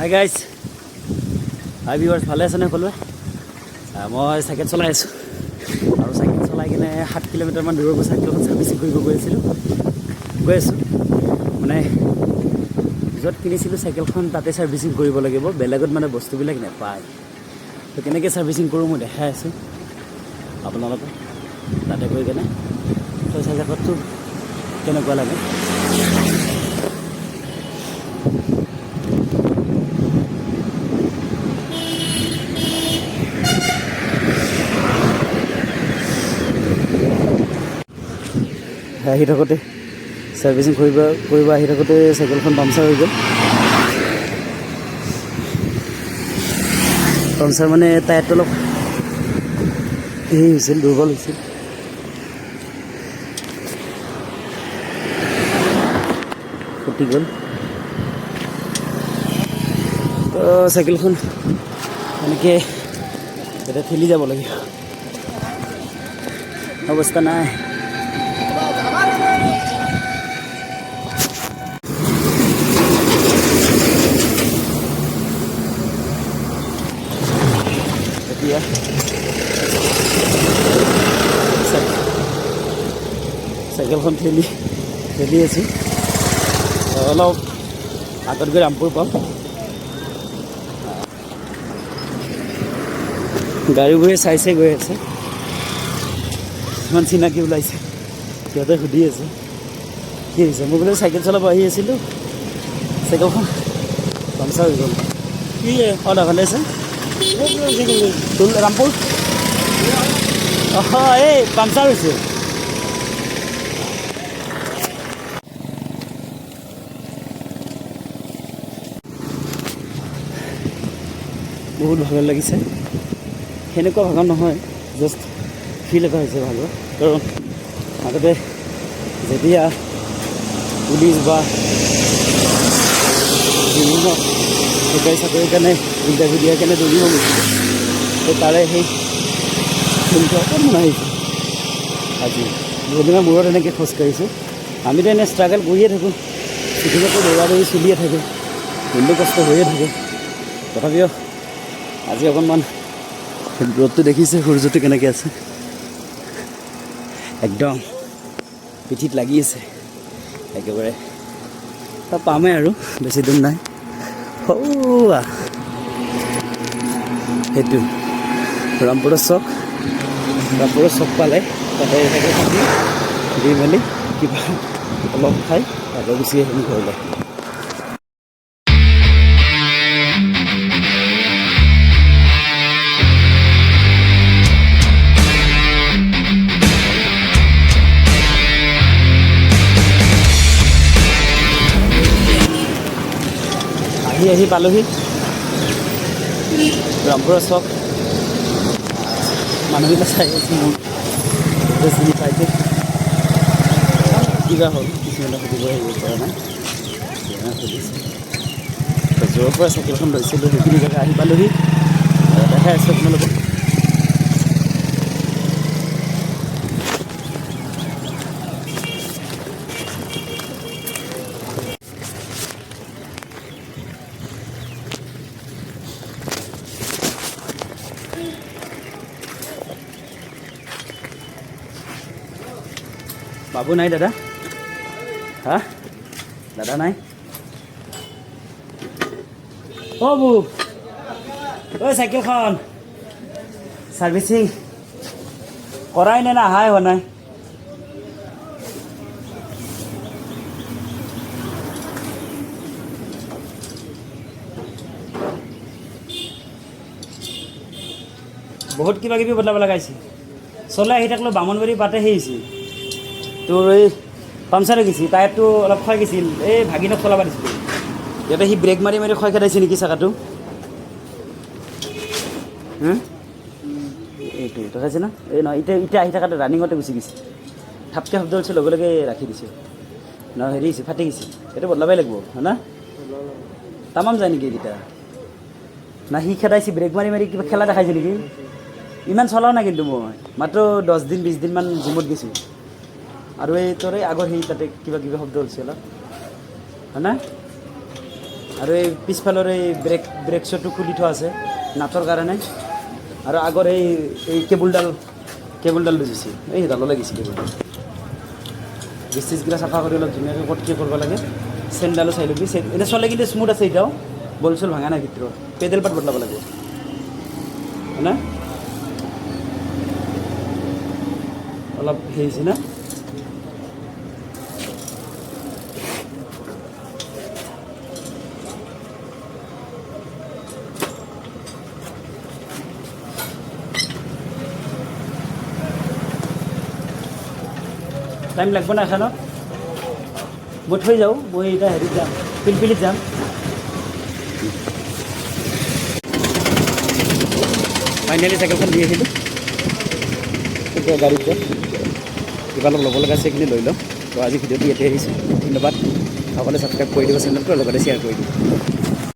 Hi guys, হাই viewers, ভালে আছেনে সকলোৱে? মই চাইকেল চলাই আছোঁ আৰু চাইকেল চলাই কিনে 7 কিলোমিটাৰমান দূৰৰ পৰা চাইকেলখন ছাৰ্ভিচিং কৰিব গৈ আছোঁ। মানে য'ত কিনিছিলোঁ চাইকেলখন তাতে ছাৰ্ভিচিং কৰিব লাগিব, বেলেগত মানে বস্তুবিলাক নাপায়। তো কেনেকৈ ছাৰ্ভিচিং কৰোঁ মই দেখাই আছোঁ আপোনালোকক। তাতে গৈ কেনে তো চাইকেলটো কেনেকুৱা লাগে। আহি থাকোঁতে ছাৰ্ভিচিং কৰিব আহি থাকোঁতে চাইকেলখন পামচাৰ হৈ গ'ল। পামচাৰ মানে টায়াৰটো অলপ হেৰি হৈছিল, দুৰ্বল হৈছিল। ফুটি গ'ল। তো চাইকেলখন এনেকৈ এতিয়া ঠেলি যাব লাগিব, অৱস্থা নাই। এতিয়া চাইকেলখন ঠেলি আছোঁ। অলপ আগত গৈ ৰামপুৰ পাম। গাড়ীবোৰে চাইছে গৈ আছে, ইমান চিনাকি ওলাইছে, সিহঁতে সুধি আছে কি হৈছে। মই বোলে চাইকেল চলাব আহি আছিলোঁ, চাইকেলখন পামচাৰ হৈ গ'ল। কি ভালে আছে ৰামপুৰ? এই পামচাৰ হৈছে। বহুত ভাগৰ লাগিছে। সেনেকুৱা ভাগৰ নহয়, জাষ্ট ফিল এটা হৈছে ভাগৰ। কাৰণ আগতে যেতিয়া পুলিচ বা বিভিন্ন চৰকাৰী চাকৰিৰ কাৰণে ইণ্টাৰভিউ দিয়াৰ কাৰণে দৌৰিব গৈছিলোঁ, তো তাৰে সেই ফিল্ডটো অকণমান আহিছে আজি। বহুদিনৰ মূৰত এনেকৈ খোজকাঢ়িছোঁ। আমিতো এনেই ষ্ট্ৰাগল কৰিয়ে থাকোঁ, পৃথিৱীতো দৌৰা দৌৰি চলিয়ে থাকে, কিন্তু কষ্ট হৈয়ে থাকে। তথাপিও আজি অকণমান ৰ'দটো দেখিছে, সূৰ্যটো কেনেকৈ আছে, একদম পিঠিত লাগি আছে একেবাৰে। পামেই আৰু বেছি দূৰ নাই। সেইটো ৰামপুৰৰ চক পালে তাতে দি মেলি কিবা অলপ খাই তাতে গুচি আহিম ঘৰলৈ। আহি পালোহি ৰামপুৰৰ চক। মানুহবিলাক চাই আছোঁ, মোৰ চিনি পাইছে। কিবা হ'ল কিছুমানে সুধিব আহিব পৰা নাই, সুধিছে। য'ৰ পৰা চাইকেলখন লৈছিলোঁ সেইখিনি জেগা আহি পালোহি, দেখাই আছোঁ আপোনালোকক। বাবু নাই দাদা? দাদা নাই? বু চাইকেলখন ছাৰ্ভিচিং কৰাই নে না অহাই হোৱা নাই? বহুত কিবা কিবি বদলাব লগাইছে। চলাই আহি থাকলেও বামুণবাৰী পাতে আহিছে, তোৰ এই পামচাৰ হৈ গৈছে, টায়াৰটো অলপ ক্ষয় গৈছিল। এই ভাগিনক চলাব দিছিলোঁ, ইয়াতে সি ব্ৰেক মাৰি ক্ষয় খেদাইছে নেকি চাকাটো। এইটো দেখাইছে না? এই নহয়, এতিয়া আহি থকাটো ৰানিঙতে গুচি গৈছে। থাপকৈ শব্দ হৈছে, লগে লগে ৰাখি দিছে। হেৰি হৈছে, ফাটি গৈছে। এইটো বদলাবই লাগিব, হয় না? তামাম যায় নেকি এইকেইটা? না সি খেদাইছে, ব্ৰেক মাৰি কিবা খেলা দেখাইছে নেকি? ইমান চলাও নাই কিন্তু মই মাত্ৰ 10 দিন 20 দিনমান জিমত গৈছোঁ। আৰু এই তোৰ আগৰ সেই তাতে কিবা শব্দ হৈছে অলপ, হয় না? আৰু এই পিছফালৰ এই ব্ৰেক শ্ব'টো খুলি থোৱা আছে নাটৰ কাৰণে। আৰু আগৰ এই কেবুলডাল লৈ গৈছে, এই সেইডাললৈ গৈছে কেবুলডাল। বিষ্টিছগিলা চাফা কৰি অলপ ধুনীয়াকৈ ক'ত কি কৰিব লাগে। চেইনডালো চাই ল'বি, এতিয়া চলে কিন্তু স্মুথ আছে, এতিয়াও বল চল ভাঙা নাই ভিতৰত। পেডেল পাত বদলাব লাগিব হয়নে, অলপ হেৰি হৈছে না। টাইম লাগব না এখনত, মই থৈ যাওঁ, মই এতিয়া হেৰিত যাম, পিলপিলিত যাম। ফাইনেলি চাইকেলখন দি আহিলোঁ, এতিয়া গাড়ীত যাম, কিবা অলপ ল'ব লগা আছে সেইখিনি লৈ ল'ম। তো আজি ভিডিঅ'টো ইয়াতে আহিছোঁ, ধন্যবাদ। সকলোৱে ছাবস্ক্ৰাইব কৰি দিব চেনেলটো, লগতে শ্বেয়াৰ কৰি দিব।